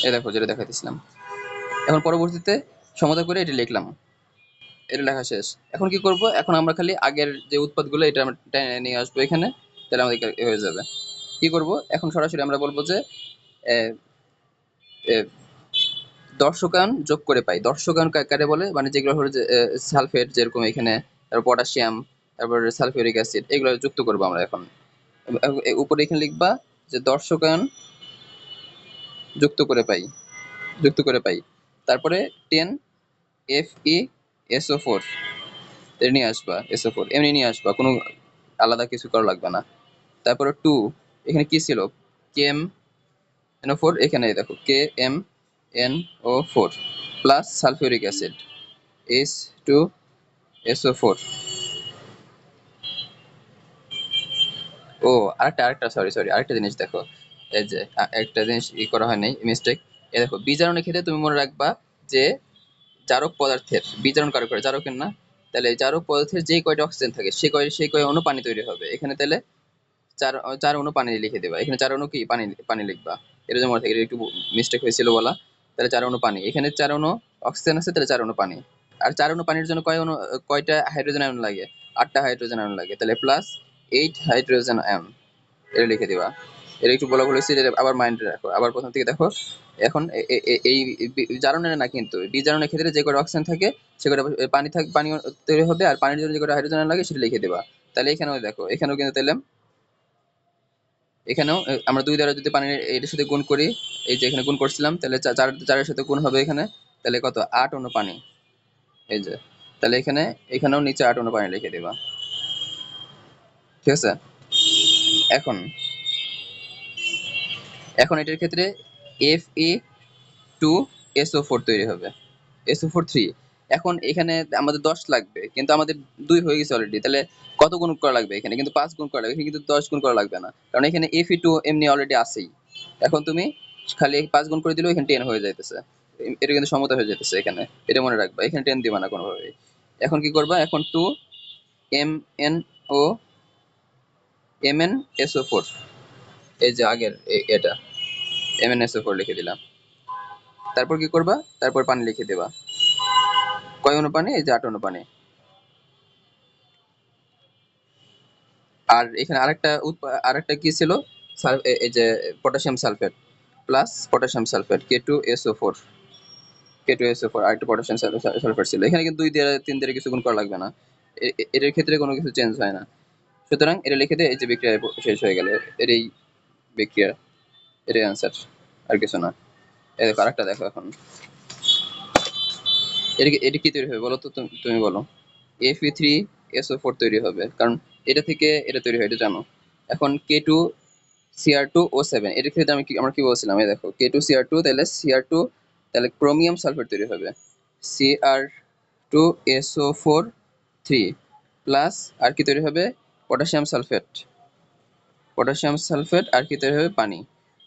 এই দেখো যেটা দেখাইতেছিলাম। এখন পরবর্তীতে সমাধান করে এটা লিখলাম, এটা লেখা শেষ। এখন কি করব, এখন আমরা খালি আগের যে উৎপাদগুলো এটা আমরা টেনে নিয়ে আসবো এখানে, তাহলে আমাদের হয়ে যাবে। কি করব, এখন সরাসরি আমরা বলবো যে এ, এ, দর্শকায়ন যোগ করে পাই। দর্শকায়ন কারে বলে, মানে যেগুলো হলো যে সালফেট, যেরকম এখানে, তারপর পটাশিয়াম, তারপর সালফিউরিক অ্যাসিড, এগুলো যুক্ত করবো আমরা এখন। উপরে এখানে লিখবা যে দর্শকায়ন যুক্ত করে পাই, যুক্ত করে পাই। তারপরে 10 FeSO4 এটা নিয়ে আসবা, SO4 এমনি নিয়ে আসবা, কোনো আলাদা কিছু করা লাগবে না। তারপরে 2, এখানে কি ছিল, KMNO4, এখানে দেখো KMNO4 plus sulphuric acid H2SO4। ও আরেকটা আরেকটা সরি সরি আরেকটা জিনিস দেখো, এই যে একটা জিনিস করা হয় নাই, মিস্টেক। এই দেখো বিজারণের ক্ষেত্রে তুমি মনে রাখবা যে জারক পদার্থের বিজারণ কারক করে জারকের না, তাহলে এই জারক পদার্থের যে কয়টা অক্সিজেন থাকে সেই কয় অণু পানি তৈরি হবে এখানে, তাহলে চার চার অণু পানি লিখে দেবা এখানে, চার অণু কি পানি পানি লিখবা। এটা যেমন থাকে, এটা একটু মিস্টেক হয়েছিল বলা। তাহলে চার অণু পানি, এখানে চার অণু অক্সিজেন আছে, তাহলে চার অণু পানি। আর চার অণু পানির জন্য কয়টা হাইড্রোজেন আয়ন লাগে, 8টা হাইড্রোজেন আয়ন লাগে, তাহলে প্লাস 8 হাইড্রোজেন আয়ন, এটা লিখে দিবা। এটা একটু বলা ভুল হয়েছে, এটা আবার মাইন্ডে রাখো, আবার প্রথম থেকে দেখো। এখন এই জারণের না, কিন্তু বিজারণের ক্ষেত্রে যে কটা অক্সিজেন থাকে সে কটা পানি পানি তৈরি হবে, আর পানির জন্য যে কটা হাইড্রোজেন লাগে সেটা লিখে দেবা। তাহলে এখানেও দেখো, এখানেও কিন্তু তাহলে এখানেও আমরা 2 দ্বারা যদি পানির এটার সাথে গুণ করি, এই যে এখানে গুণ করছিলাম, তাহলে চারের সাথে গুণ হবে এখানে, তাহলে কত, 8 অণু পানি। এই যে, তাহলে এখানেও নিচে 8 অণু পানি লিখে দিবা। ঠিক আছে। এখন এখন এটার ক্ষেত্রে Fe2SO4 তৈরি হবে, SO4 3। এখন এখানে আমাদের 10 লাগবে, কিন্তু আমাদের 2 হয়ে গেছে অলরেডি, তাহলে কত গুণ করা লাগবে, এখানে কিন্তু 5 গুণ করা লাগবে, এখানে কিন্তু 10 গুণ করা লাগবে না, কারণ এখানে Fe2 এমনি অলরেডি আছেই। এখন তুমি খালি 5 গুণ করে দিলেও এখানে 10 হয়ে যাইতেছে, এটা কিন্তু সমতা হয়ে যাইতেছে এখানে, এটা মনে রাখবা, এখানে 10 দিবা না কোনোভাবে। এখন কি করবা, এখন 2MnO MnSO4, এই যে আগের এটা MnSO4 লিখে দিলাম। তারপর কি করবা, তারপর পানি লিখে দেবা, কয় অণু পানি, এই যে 8 অণু পানি। আর এখানে আরেকটা কি ছিল, এই যে potassium sulphate plus potassium sulphate K2SO4 আর একটা পটাশিয়াম সালফেট ছিল এখানে, কিন্তু 2 দিয়ে 3 দিয়ে কিছু গুণ করা লাগবে না, এর ক্ষেত্রে কোনো কিছু চেঞ্জ হয় না। সুতরাং এটা লিখে দিয়ে এই যে বিক্রিয়া শেষ হয়ে গেল, এটাই বিক্রিয়া, এটাই অ্যান্সার, আর কিছু না। এই দেখো আরেকটা দেখো, এখন এটা কি তৈরি হবে বলো তো, তুমি বলো। Fe3SO4 তৈরি হবে, কারণ এটা থেকে এটা তৈরি হয়, এটা জানো। এখন K2Cr2O7, এটার ক্ষেত্রে আমরা কি বলছিলাম, এই দেখো K2Cr2, তাহলে Cr2, তাহলে ক্রোমিয়াম সালফেট তৈরি হবে, Cr2SO4 3 প্লাস আর কি তৈরি হবে, পটাশিয়াম সালফেট, আর কি তৈরি হবে, পানি।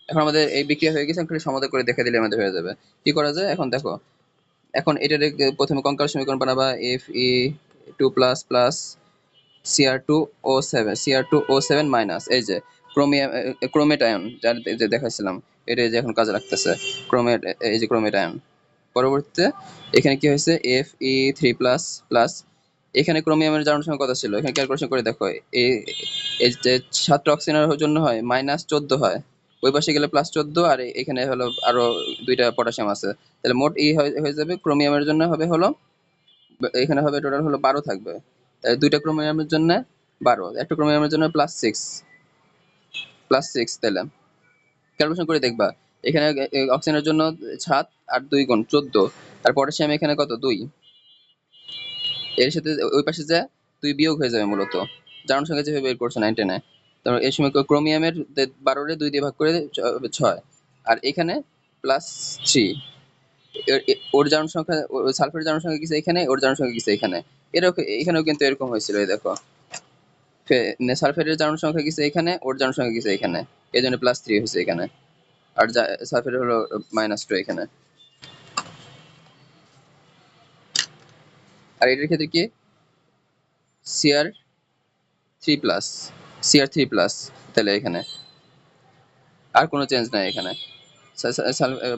এখন আমাদের এই বিক্রিয়া হয়ে গেছে, খালি সমাধান করে দেখে দিলে আমাদের হয়ে যাবে। কি করা যায় এখন দেখো, এখন এটার প্রথমে কঙ্কাল সমীকরণ বানাবা, Fe2 plus plus Cr2O7 minus, এই যে ক্রোমিয়াম ক্রোমেট আয়ন, যার যে দেখাচ্ছিলাম, এটা যে এখন কাজে লাগতেছে, ক্রোমেট, এই যে ক্রোমেট আয়ন। পরবর্তীতে এখানে কি হয়েছে, Fe3 প্লাস প্লাস, এখানে ক্রোমিয়ামের জারণ সংখ্যা কত ছিল, এখানে ক্যালকুলেশন করে দেখো, এই এই যে 7টা অক্সিজেনের জন্য হয় -14 হয়, ওই পাশে গেলে +14, আর এখানে হলো আরো 2টা পটাশিয়াম আছে, তাহলে মোট হয়ে যাবে, ক্রোমিয়ামের জন্য হবে হলো, এখানে হবে টোটাল হলো 12 থাকবে, তাহলে 2টা ক্রোমিয়ামের জন্য 12, একটা ক্রোমিয়ামের জন্য +6, তাহলে ক্যালকুলেশন করে দেখবা, এখানে অক্সিজেনের জন্য 7 আর 2 গুণ 14, আর পটাশিয়াম এখানে কত 2, এর সাথে ওই পাশে যা 2 বিয়োগ হয়ে যাবে মূলত, জারণ সংখ্যা যেভাবে বের করছে 9 10 এ। তারপর এই সময় ক্রোমিয়ামের 12 রে 2 দিয়ে ভাগ করে 6, আর এখানে +3, ওর জারণ সংখ্যা, সালফারের জারণ সংখ্যা কিসে এখানে, ওর জারণ সংখ্যা কিসে এখানে, এরকম এখানেও কিন্তু এরকম হয়েছিল, এই দেখো সালফেটের জারণ সংখ্যা কিসে এখানে, ওর জারণ সংখ্যা কিসে এখানে, এই জন্য +3 হয়েছে এখানে, আর সালফেটের হলো -2 এখানে। আর এটার ক্ষেত্রে কি, Cr3 প্লাস, Cr3 প্লাস, তাহলে এখানে আর কোনো চেঞ্জ নাই এখানে,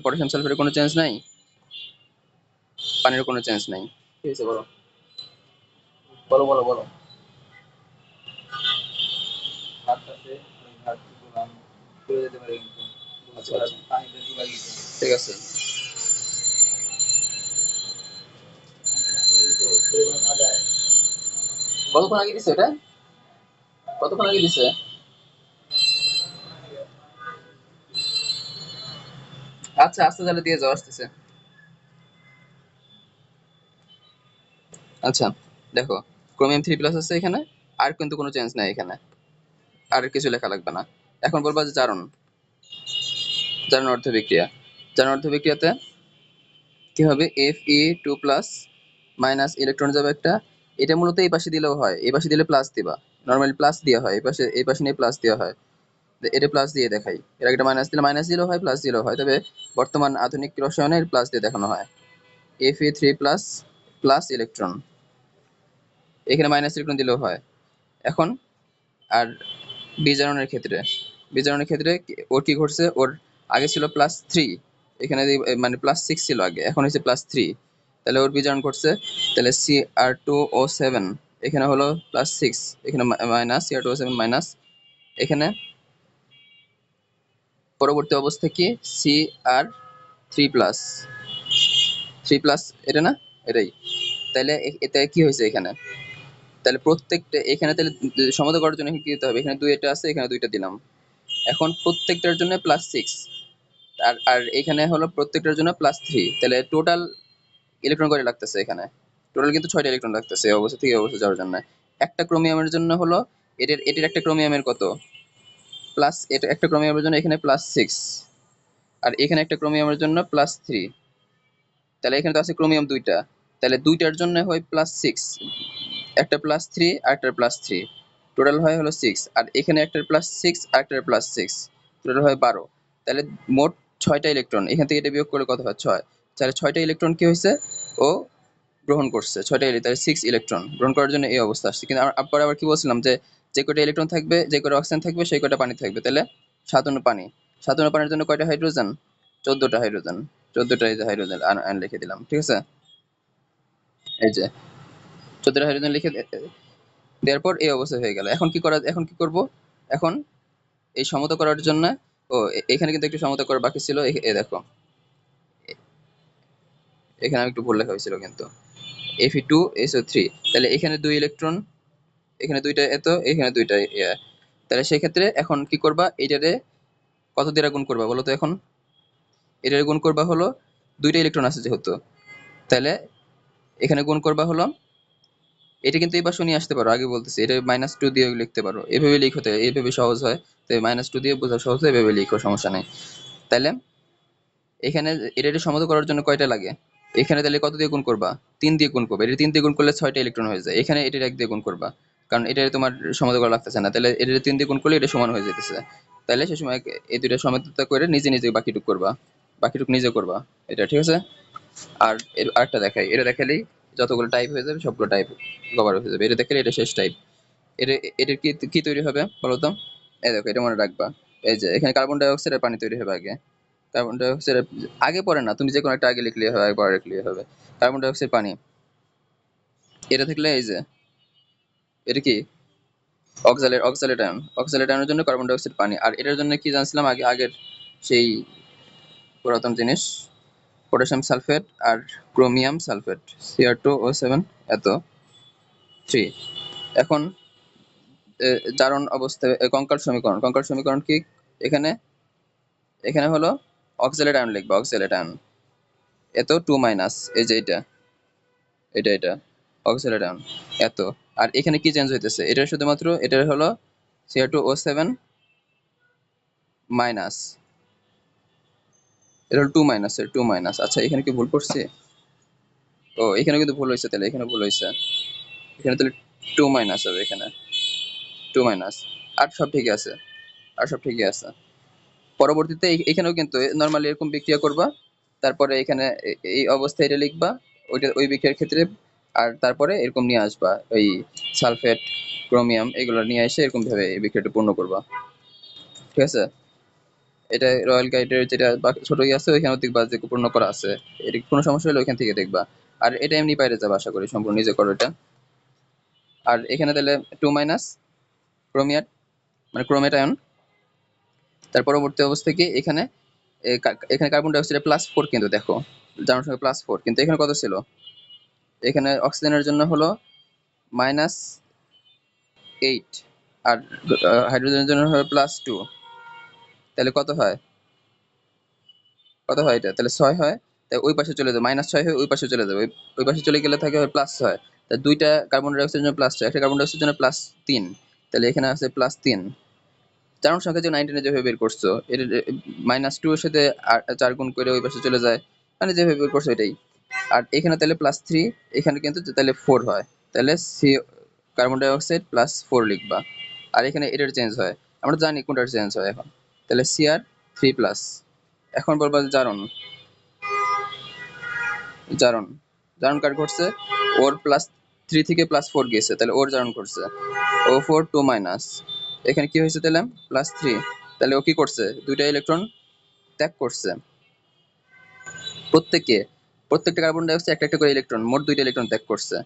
পটাশিয়াম সালফেটের কোনো চেঞ্জ নাই, পানির কোনো চেঞ্জ নাই। ঠিক আছে, বলো বলো বলো বলো। আচ্ছা আচ্ছা, ঠিক আছে। কতক্ষণ আগে দিছে এটা? কতক্ষণ আগে দিছে? আচ্ছা আস্তে তাহলে দিয়ে যাও, আসতেছে। আচ্ছা দেখো, ক্রোমিয়াম 3+ আছে এখানে, আর কিন্তু কোনো চেঞ্জ নাই এখানে, আর কিছু লেখা লাগবে না। এখন বলবা যে জারণ, জারণ অর্ধ বিক্রিয়া। জারণ অর্ধ বিক্রিয়াতে কি হবে, Fe2+ মাইনাস ইলেকট্রন যাবে একটা, এটা মূলত এই পাশে দিলেও হয়, এই পাশে দিলে প্লাস দিবা, নর্মালি প্লাস দেওয়া হয়, এই পাশে নিয়ে প্লাস দেওয়া হয়। এটা প্লাস দিয়ে দেখাই, এর একটা মাইনাস দিলে মাইনাস দিলেও হয়, প্লাস দিলেও হয়, তবে বর্তমান আধুনিক রসায়নের প্লাস দিয়ে দেখানো হয়। Fe3+ প্লাস ইলেকট্রন, এখানে মাইনাস ইলেকট্রন দিলেও হয়। এখন আর বিজারণের ক্ষেত্রে, বিজারণের ক্ষেত্রে ওর কি ঘটছে, ওর আগে ছিল +3, এখানে মানে +6 ছিল আগে, এখন হচ্ছে +3, তাহলে ওর বিজারণ ঘটছে। তাহলে Cr2O7 এখানে হলো +6, এখানে মাইনাস Cr2O7 মাইনাস, এখানে পরবর্তী অবস্থা কি, Cr3+, 3+, এটা না, এটাই। তাহলে এতে কি হয়েছে এখানে, তাহলে প্রত্যেকটা এখানে তাহলে সমতা করার জন্য কি দিতে হবে, এখানে দুইটা আছে, এখানে দুইটা দিলাম। এখন প্রত্যেকটার জন্য +6, আর আর এখানে হলো প্রত্যেকটার জন্য +3, তাহলে টোটাল ইলেকট্রন করে লাগতেছে এখানে, টোটাল কিন্তু 6টা ইলেকট্রন লাগতেছে এই অবস্থা থেকে এই অবস্থা যাওয়ার জন্য। একটা ক্রোমিয়ামের জন্য হলো, এটার একটা ক্রোমিয়ামের কত প্লাস, এটা একটা ক্রোমিয়ামের জন্য এখানে +6, আর এখানে একটা ক্রোমিয়ামের জন্য +3, তাহলে এখানে তো আছে ক্রোমিয়াম দুইটা, তাহলে দুইটার জন্য হয় +6, একটা +3 আর একটা +3, টোটাল হয় হলো 6, আর এখানে একটা +6 আর একটা +6, টোটাল হয় 12। তাহলে মোট 6টা ইলেকট্রন, এখান থেকে এটা বিয়োগ করলে কত হয়, 6। তাহলে 6টা ইলেকট্রন কি হয়েছে, ও গ্রহণ করছে 6টা ইলেকট্রন, তাহলে 6 ইলেকট্রন গ্রহণ করার জন্য এই অবস্থা আসছে। কিন্তু আবার কি বলছিলাম, যে যে কয়টা ইলেকট্রন থাকবে, যে কয়টা অক্সিজেন থাকবে, সেই কয়টা পানি থাকবে, তাহলে 57 পানি। 57 পানির জন্য কয়টা হাইড্রোজেন, 14টা হাইড্রোজেন, 14টা এই যে হাইড্রোজেন আন লিখে দিলাম, ঠিক আছে। এই যে 14টা হাইড্রোজেন লিখে দেওয়ার পর এই অবস্থা হয়ে গেল। এখন কি করব, এখন এই সমতা করার জন্য, ও এখানে কিন্তু একটু সমতা করা বাকি ছিল, এ দেখো এখানে আমি একটু ভুল লেখা হয়েছিল কিন্তু, Fe2SO3, তাহলে এখানে 2 ইলেকট্রন, এখানে দুইটা এত, এখানে দুইটা ইয়া, তাহলে সেই ক্ষেত্রে এখন কি করবা, এটারে কত দিয়ে গুণ করবা বলো তো, এখন এটারে গুণ করবা হলো, দুইটা ইলেকট্রন আছে যেহেতু, তাহলে এখানে গুণ করবা হলো, এটা কিন্তু এই পাশে নিয়ে আসতে পারো, আগে বলতেছি, এটা -2 দিয়ে লিখতে পারো, এভাবে লিখতে, এইভাবে সহজ হয়, তো -2 দিয়ে বোঝা সহজ হয়, এভাবে লিখো, সমস্যা নেই। তাহলে এখানে এটা সমাধান করার জন্য কয়টা লাগে, এখানে তাহলে কত দিয়ে গুণ করবা, 3 দিয়ে গুণ করবে, এটা 3 দিয়ে গুণ করলে 6টা ইলেকট্রন হয়ে যায়, এখানে এটা 1 দিয়ে গুণ করবা, কারণ এটা তোমার সমাধান করা লাগতেছে না, তাহলে এটা 3 দিয়ে গুণ করলে এটা সমান হয়ে যেতেছে। তাহলে সে সময় এই দুইটা সমান্তরালতা করে নিজে নিজে বাকিটুক করবা, বাকিটুক নিজে করবা, এটা ঠিক আছে। আর আরেকটা দেখাই, এটা দেখালেই যতগুলো টাইপ হয়ে যাবে সবগুলো টাইপ কভার হয়ে যাবে, এটা দেখালে এটা শেষ টাইপ। এটা এটার কি কি তৈরি হবে বলো তো, এই দেখো এটা মনে রাখবা, এই যে এখানে কার্বন ডাই অক্সাইড আর পানি তৈরি হবে আগে, কার্বন ডাই অক্সাইড আগে পরে না, তুমি যে কোনো একটা আগে লিখলে হবে, আগে পরে লিখলে হবে, কার্বন ডাই অক্সাইড পানি, এটা থাকলে এই যে এটা কি অক্সালেট আয়ন, অক্সালেট আয়নের জন্য কার্বন ডাই অক্সাইড পানি, আর এটার জন্য কি জানছিলাম আগে, আগের সেই পুরাতন জিনিস, পটাশিয়াম সালফেট আর ক্রোমিয়াম সালফেট, Cr2O7 এত 3। এখন জারণ অবস্থায় কঙ্কাল সমীকরণ কি, এখানে এখানে হলো অক্সালেট আয়ন লিখবা, অক্সালেট আয়ন এত 2 এই যে এটা অক্সালেট আয়ন এত, আর এখানে কি চেঞ্জ হইতেছে, এটা শুধুমাত্র এটা হলো Cr2O7 মাইনাস, এটা হলো 2 মাইনাস। আচ্ছা এখানে কি ভুল করছি, ও এখানে কিন্তু ভুল হয়েছে, তাহলে এখানে ভুল হয়েছে, এখানে তাহলে 2 হবে, এখানে 2 আর সব ঠিকই আছে, আর সব ঠিকই আছে। পরবর্তীতে এখানেও কিন্তু নরমালি এরকম বিক্রিয়া করবা, তারপরে এখানে এই অবস্থায় এটা লিখবা, ওই বিক্রিয়ার ক্ষেত্রে, আর তারপরে এরকম নিয়ে আসবা ওই সালফেট ক্রোমিয়াম এগুলো নিয়ে এসে এরকম ভাবে এই বিক্রিয়াটা পূর্ণ করবা, ঠিক আছে। এটা রয়্যাল গাইডের যেটা ছোট ইয়ে আছে ওইখানেও দেখবা যে পূর্ণ করা আছে। এটা কোনো সমস্যা হলে ওইখান থেকে দেখবা। আর এটা এমনি বাইরে যাবে আশা করি, সম্পূর্ণ নিজে করো এটা। আর এখানে তাহলে 2 ক্রোমিয়াট মানে ক্রোমেটায়ন। তার পরবর্তী অবস্থা কি, এখানে এখানে কার্বন ডাই অক্সাইড +4, কিন্তু দেখো জানার সঙ্গে +4, কিন্তু এখানে কত ছিল, এখানে অক্সিজেনের জন্য হলো -8, আর হাইড্রোজেনের জন্য হলো +2। তাহলে কত হয়, এটা তাহলে 6 হয়। তাই ওই পাশে চলে যাবে, -6 হয়ে ওই পাশে চলে যাবে, ওই পাশে চলে গেলে থাকে +6। তা দুইটা কার্বন ডাই অক্সাইডের জন্য +6, একটা কার্বন ডাই অক্সাইডের জন্য +3, তাহলে এখানে আছে +3। চারণ সংখ্যা যে 19 যেভাবে বের করছো, এটা -2 এর সাথে 4 গুণ করে ওই পাশে চলে যায়, মানে যেভাবে বের করছো এটাই। আর এখানে তাহলে +3, এখানে কিন্তু তাহলে 4 হয়, তাহলে সি কার্বন ডাই অক্সাইড +4 লিখবা। আর এখানে এটার চেঞ্জ হয়, আমরা জানি কোনটার চেঞ্জ হয় এখন, তাহলে Cr3+। এখন বলবা জারণ, জারণ জারণ কার ঘটছে, ওর +3 থেকে +4 গেছে, তাহলে ওর জারণ ঘটছে। O4 2-, এখানে কি হয়েছে তাহলে +3, তাহলে ও কি করছে, দুইটা ইলেকট্রন ত্যাগ করছে। প্রত্যেকটা কার্বন ডাই অক্সাইড একটা একটা করে ইলেকট্রন, মোট দুইটা ইলেকট্রন ত্যাগ করছে।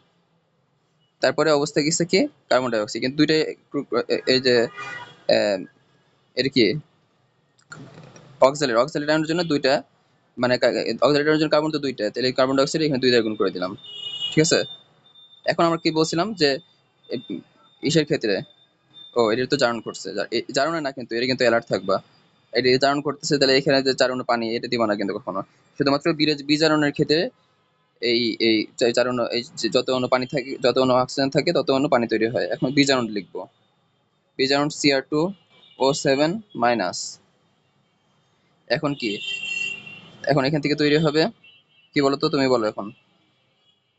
তারপরে অবস্থা গেছে কি, কার্বন ডাই অক্সাইড কিন্তু দুইটা এই যে এটা কি অক্সালেট আয়নের জন্য দুইটা, মানে অক্সালেট আয়নের জন্য কার্বন তো দুইটা, তাহলে কার্বন ডাই অক্সাইড এখানে 2 দ্বারা গুণ করে দিলাম। ঠিক আছে, এখন আমরা কি বলছিলাম যে ইসের ক্ষেত্রে, ও এটা তো জারণ করছে, জারণে না কিন্তু এটা কিন্তু অ্যালার্ট থাকবা, এটা জারণ করতেছে, তাহলে এখানে যে চারণ পানি এটা দিবা না কিন্তু কখনো, শুধুমাত্র বিজারণের ক্ষেত্রে এই এই চারণ, এই যে যত অণু পানি থাকে, যত অণু অক্সিজেন থাকে তত অণু পানি তৈরি হয়। এখন বিজারণ লিখবো, বিজারণ Cr2O7-। এখন কি, এখন এখান থেকে তৈরি হবে কি বলতো, তুমি বলো এখন,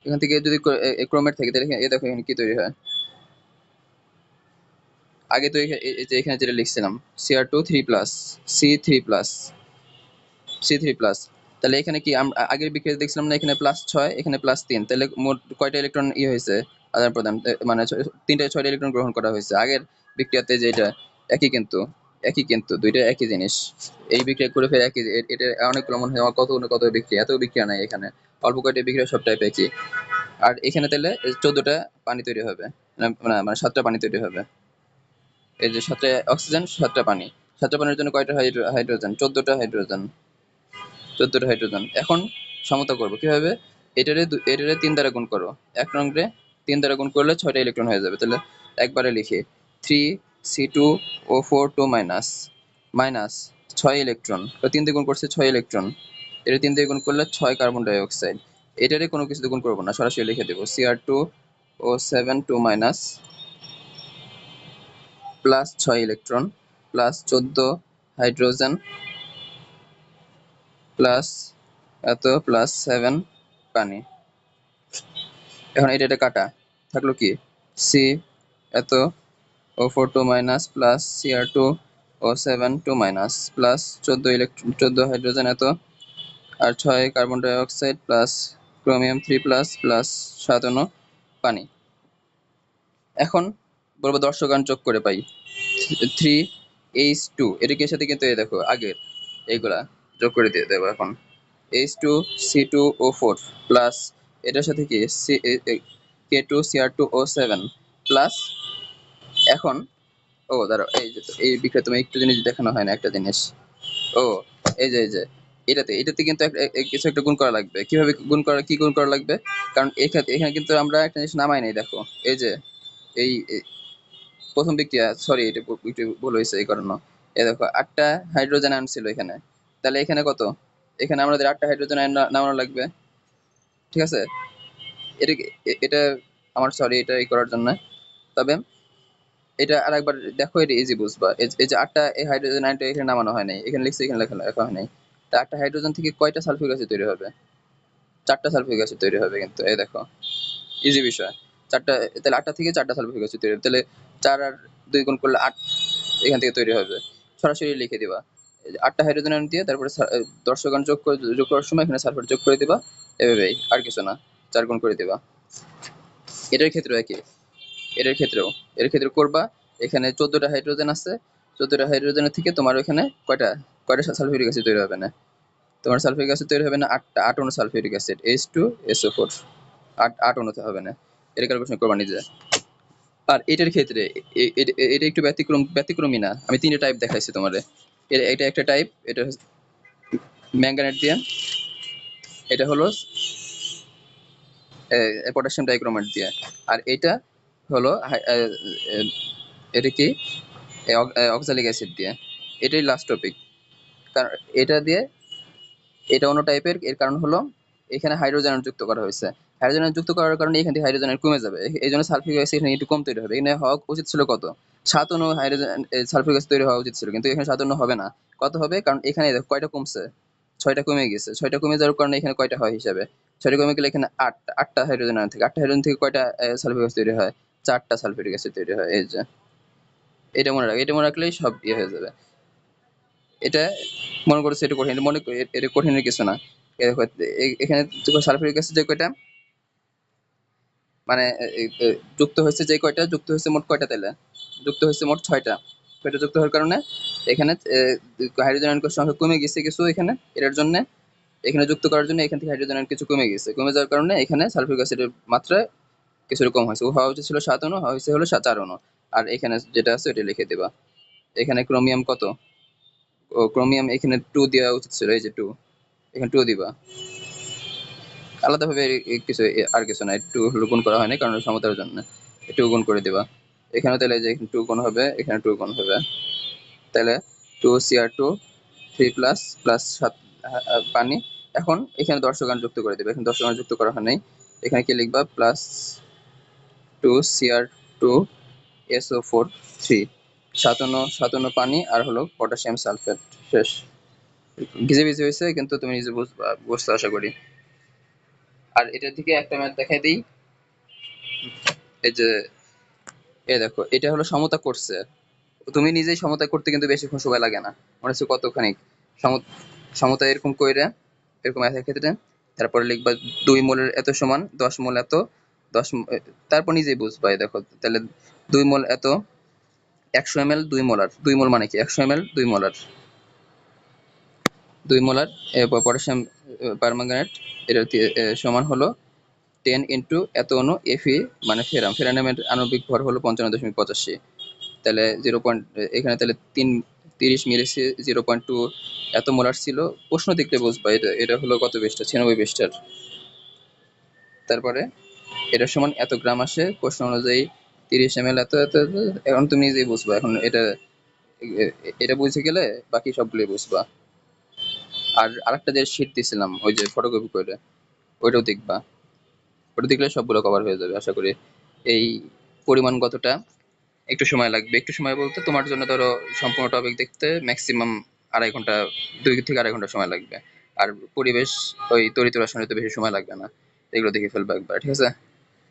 এখান থেকে যদি ক্রোমেট থাকে তাহলে এই দেখো এখানে কি তৈরি হয়। আগে তো এই যে এখানে যেটা লিখছিলাম Cr2 3+, C3+, C3+, তাহলে এখানে কি আমরা আগের বিক্রিয়া দেখছিলাম না, এখানে +6, এখানে +3, তাহলে মোট কয়টা ইলেকট্রন হয়েছে আদান প্রদান, মানে 6টা ইলেকট্রন গ্রহণ করা হয়েছে আগের বিক্রিয়াতে, যেটা একই কিন্তু, দুইটা একই জিনিস। এই বিক্রিয়া করে ফের একই, এটা অনেকগুলো মনে হয় আমার কত কত বিক্রিয়া, এত বিক্রিয়া নাই এখানে, অল্প কয়টা বিক্রিয়া, সব টাইপ একই। আর এখানে তাহলে 14টা পানি তৈরি হবে, মানে 7টা পানি তৈরি হবে। এই যে 7টা অক্সিজেন, 7টা পানি, 7টা পানির জন্য কয়টা হাইড্রোজেন, 14টা হাইড্রোজেন, এখন সমতা করবো কিভাবে, এটারে 3 দ্বারা গুণ করো, এক নং রে 3 দ্বারা গুণ করলে 6টা ইলেকট্রন হয়ে যাবে। তাহলে একবারে লিখি 3C2O4 2-, মাইনাস 6 ইলেকট্রন, 3 দিয়ে গুণ করছে 6 ইলেকট্রন, এটা 3 দিয়ে গুণ করলে 6 কার্বন ডাই অক্সাইড। এটারে কোনো কিছু দিয়ে গুণ করবো না, সরাসরি লিখে দেবো Cr2O7 2-, plus 6 electron, plus 14 hydrogen, plus এত, প্লাস 7 পানি। এখন এটা কাটা থাকলো কি, সি এত O4 2-, plus Cr2O7 2-, plus 14 hydrogen এত, আর 6 carbon die oxide, plus chromium 3+, plus 7 পানি। এখন বলবো দর্শকান যোগ করে পাই 3H2, এটাকে সাথে কিন্তু এই দেখো আগের এইগুলা যোগ করে দিয়ে দেবো। এখন H2C2O4 প্লাস এটার সাথে কি K2Cr2O7 প্লাস, এখন দাঁড়াও, এই বিক্রিয়া তুমি একটু জিনিস দেখানো হয় না, একটা জিনিস, ও এই যে এটাতে কিন্তু কিছু একটা গুণ করা লাগবে। কিভাবে গুণ করা, কি গুণ করা লাগবে, কারণ এখানে কিন্তু আমরা একটা জিনিস নামাই নাই, দেখো এই যে এই প্রথম বিক্রিয়া, সরি এটা একটু ভুল হয়েছে এই কারণে, এই দেখো 8টা হাইড্রোজেন আয়ন ছিল এখানে, তাহলে এখানে কত, এখানে আমাদের 8টা হাইড্রোজেন আয়ন নামানো লাগবে। ঠিক আছে, এটা এটা আমার সরি এটা করার জন্য, তবে এটা আরেকবার দেখো, এটা ইজি বুঝবা। এই যে 8টা এই হাইড্রোজেন আয়নটা এখানে নামানো হয় নাই, এখানে লিখছি, এখানে লেখা হয় নাই। তা 8টা হাইড্রোজেন থেকে কয়টা সালফিউরিক অ্যাসিড তৈরি হবে, 4টা সালফিউরিক অ্যাসিড তৈরি হবে, কিন্তু এই দেখো ইজি বিষয়, 4টা, তাহলে 8টা থেকে 4টা সালফিউরিক অ্যাসিড তৈরি হবে, তাহলে 4 আর 2 গুণ করলে 8 এখান থেকে তৈরি হবে। সরাসরি লিখে দিবা, 8টা হাইড্রোজেন আয়ন দিয়ে তারপরে দর্শকান যোগ করার সময় এখানে সালফার যোগ করে দিবা, এভাবেই, আর কিছু না, 4 গুণ করে দিবা। এটার ক্ষেত্রে একই, এটার ক্ষেত্রেও করবা, এখানে 14টা হাইড্রোজেন আছে, 14টা হাইড্রোজেনের থেকে তোমার ওখানে কয়টা কয়টা সালফিউরিক অ্যাসিড তৈরি হবে না? তোমার সালফিউরিক অ্যাসিড তৈরি হবে না 8টা, 8 অণু সালফিউরিক অ্যাসিড H2SO4, 8 অণুতে হবে না। এটা ক্যালকুলেশন করবা নিজে। আর এটার ক্ষেত্রে এটা একটু ব্যতিক্রমী না, আমি 3টে টাইপ দেখাইছি তোমারে। এটা একটা টাইপ, এটা ম্যাঙ্গানেট দিয়ে, এটা হলো পটাশিয়াম ডাইক্রোমেট দিয়ে, আর এটা হলো এটা কি অক্সালিক অ্যাসিড দিয়ে। এটাই লাস্ট টপিক। কারণ এটা দিয়ে, এটা অন্য টাইপের, এর কারণ হলো এখানে হাইড্রোজেন যুক্ত করা হয়েছে। হাইড্রোজেন যুক্ত করার কারণে এখান থেকে হাইড্রোজেন কমে যাবে, এই জন্য সালফিউরিক অ্যাসিড এখানে একটু কম তৈরি হবে। এখানে হওয়া উচিত ছিল কত, 7 অণু হাইড্রোজেন সালফিউরিক অ্যাসিড তৈরি হওয়া উচিত ছিল, কিন্তু এখানে 7 অণু হবে না। কত হবে, কারণ এখানে দেখো কয়টা কমছে, 6টা কমে গেছে। 6টা কমে যাওয়ার কারণে এখানে কয়টা হয় হিসাবে, 6টা কমে গেলে এখানে 8টা হাইড্রোজেন থেকে, 8টা হাইড্রোজেন থেকে কয়টা সালফিউরিক অ্যাসিড তৈরি হয়, 4টা সালফিউরিক অ্যাসিড তৈরি হয়। এই যে এটা মনে রাখ, এটা মনে রাখলেই সব ইয়ে হয়ে যাবে। এটা মনে করছে এটা কঠিন, এটা কঠিনের কিছু না। দেখো, এখানে সালফিউরিক অ্যাসিড যে কয়টা, মানে যুক্ত হয়েছে, যে কয়টা যুক্ত হয়েছে মোট কয়টা তেলে যুক্ত হয়েছে মোট 6টা। 6টা যুক্ত হওয়ার কারণে এখানে হাইড্রোজেন আয়নের সংখ্যা কমে গেছে কিছু, এখানে এটার জন্য, এখানে যুক্ত করার জন্য এখান থেকে হাইড্রোজেন আয়ন কিছু কমে গেছে। কমে যাওয়ার কারণে এখানে সালফিউরিক অ্যাসিডের মাত্রা কিছু কম হয়েছে। হওয়া উচিত ছিল 7 অণু, হয়েছে হলো 4 অণু। আর এখানে যেটা আছে ওটা লিখে দিবা। এখানে ক্রোমিয়াম কত, ও ক্রোমিয়াম এখানে 2 দেওয়া উচিত ছিল, এই যে 2, এখানে 2 দিবা। আলাদাভাবে কিছু আর কিছু না, একটু হলো গুণ করা হয়নি কারণ সমতার জন্য, একটু গুণ করে দিবা। এখানে তাহলে যে 2 গুণ হবে, এখানে 2 গুণ হবে, তাহলে 2Cr2 3 প্লাস প্লাস 7 পানি। এখন এখানে দর্শকান যুক্ত করে দেবে, এখানে দর্শকান যুক্ত করা হয় নাই। এখানে কি লিখবা, প্লাস 2Cr2SO4 3, 7 পানি আর হলো পটাশিয়াম সালফেট। শেষ। ভিজে ভিজে হয়েছে কিন্তু তুমি নিজে বুঝতে আশা করি। আর এটা থেকে একটা ম্যাথ দেখাই দিই। এই যে দেখো, এটা হলো সমতা করছে, তুমি নিজেই সমতা করতে কিন্তু বেশিক্ষণ সময় লাগে না, মনে হচ্ছে কতখানি সমতা এরকম কইরা, এরকম একের ক্ষেত্রে তারপরে লিখবা 2 মোলের এত সমান 10 মোল এত, 10 তারপর নিজেই বুঝবা। এই দেখো তাহলে 2 মোল এত 100 ml 2 মোলার, 2 মোল মানে কি 100 ml 2 molar, 2 molar potassium permanganate, এটা সমান হলো 10 ইন্টু এত অণু Fe, মানে ফেরানামের আণবিক ভর হলো 55.85। তাহলে 0. এখানে তাহলে 30 মিলেছে, 0.2 এত মোলার ছিল। প্রশ্ন দেখলে বুঝবা, এটা হলো কত পৃষ্ঠা, 96 পৃষ্ঠার। তারপরে এটার সমান এত গ্রাম আসে প্রশ্ন অনুযায়ী, 30 ml এত এত এত। এখন তুমি নিজেই বুঝবা, এখন এটা বুঝে গেলে বাকি সবগুলোই বুঝবা। আর আরেকটা যে শীট দিছিলাম ওই যে ফটোকপি করে, ওইটাও দেখবা, ওটা দেখলে সবগুলো কভার হয়ে যাবে আশা করি। এই পরিমাণ কতটা, একটু সময় লাগবে, একটু সময় বলতে তোমার জন্য ধরো সম্পূর্ণ টপিক দেখতে ম্যাক্সিমাম 2.5 ঘন্টা, 2 থেকে 2.5 ঘন্টা সময় লাগবে। আর পরিবেশ ওই তরিত রসায়নে তো বেশি সময় লাগবে না, এগুলো দেখে ফেলবে একবার, ঠিক আছে।